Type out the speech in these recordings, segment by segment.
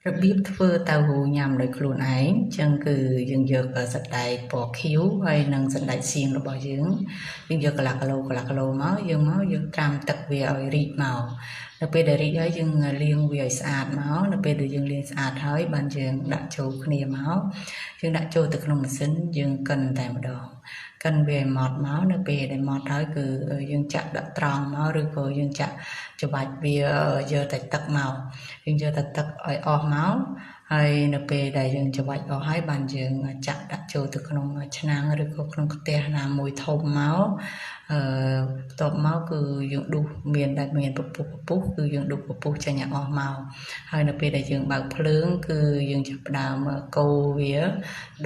របៀបធ្វើតៅហ៊ូញ៉ាំដោយខ្លួនឯងចឹងគឺយើងយកសណ្តែកពណ៌ខៀវហើយនិងសណ្តែកសៀងរបស់យើងយកកន្លះគីឡូមកយើងត្រាំទឹកវាឲ្យរីកមកនៅពេលដែលរីកហើយយើងលាងវាឲ្យស្អាតមកនៅពេលដែលយើងលាងស្អាតហើយបានយើងដាក់ចូលគ្នាមកយើងដាក់ចូលទៅក្នុងម៉ាស៊ីនយើងកិនតែម្ដងកិនវាឲ្យម៉ត់មកនៅពេលដែលម៉ត់ហើយគឺយើងចាក់ដាក់ត្រង់មកឬក៏យើងចាក់ច្បាច់វាយកតែទឹកមកយើងយកតែទឹកឲ្យអស់មកហើយនៅពេលដែលយើងច្របាច់អស់ហើយបានយើងចាក់ដាក់ចូលទៅក្នុងឆ្នាំងឬក៏ក្នុងខ្ទះណាមួយធំមកបន្ទាប់មកគឺយើងដួសមានពពុះគឺយើងដួសពពុះចេញឲ្យអស់មកហើយនៅពេលដែលយើងបើកភ្លើងគឺយើងចាប់ផ្ដើមកូរវា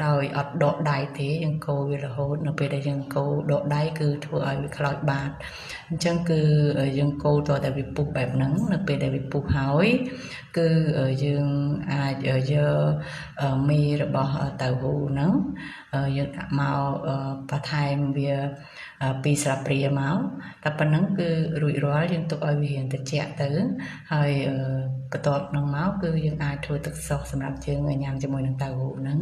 ដោយអត់ដកដៃទេយើងកូរវារហូតនៅពេលដែលយើងកូរដកដៃគឺធ្វើឲ្យវាខ្លោចបាតអញ្ចឹងគឺយើងកូរតតែវាពុះបែបហ្នឹងនៅពេលដែលវាពុះហើយគឺយើងអាចយកមីរបស់តៅហ៊ូហ្នឹងយើងដាក់មកបន្ថែមវា2ស្លាបព្រាមកតែប៉ុណ្ណឹងគឺរួចរាល់យើងទុកឲ្យវារៀងត្រជាក់ទៅហើយបន្ទាប់នឹងមកគឺយើងអាចធ្វើទឹកសុះសម្រាប់យើងញ៉ាំជាមួយនឹងតៅហ៊ូហ្នឹង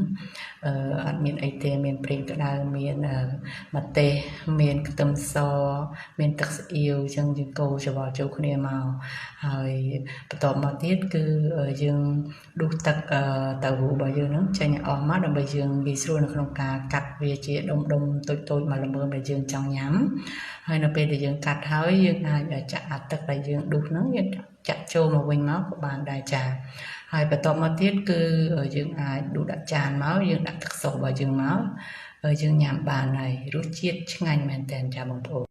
អត់មានអីទេមានប្រេងក្តៅមានម្ទេសមានខ្ទឹមសមានទឹកស្អៀវអញ្ចឹងយើងកូរច្របល់ចូលគ្នាមកហើយបន្ទាប់មកទៀតគឺយើងដួសទឹកតៅហ៊ូរបស់យើងហ្នឹងចេញឲ្យអស់មកដើម្បីយើងងាយស្រួលនៅក្នុងការកាត់វាជាដុំតូចៗមកល្មមដែលយើងចង់ញ៉ាំហើយនៅពេលដែលយើងកាត់ហើយយើងអាចចាក់អាទឹកដែលយើងដួសហ្នឹងយើងចាក់ចូលមកវិញមកក៏បានដែរចាហើយបន្ទាប់មកទៀតគឺយើងអាចដួសដាក់ចានមកយើងដាក់ទឹកសុះរបស់យើងមកយើងញ៉ាំបានហើយរសជាតិឆ្ងាញ់មែនទែនចាបងប្អូន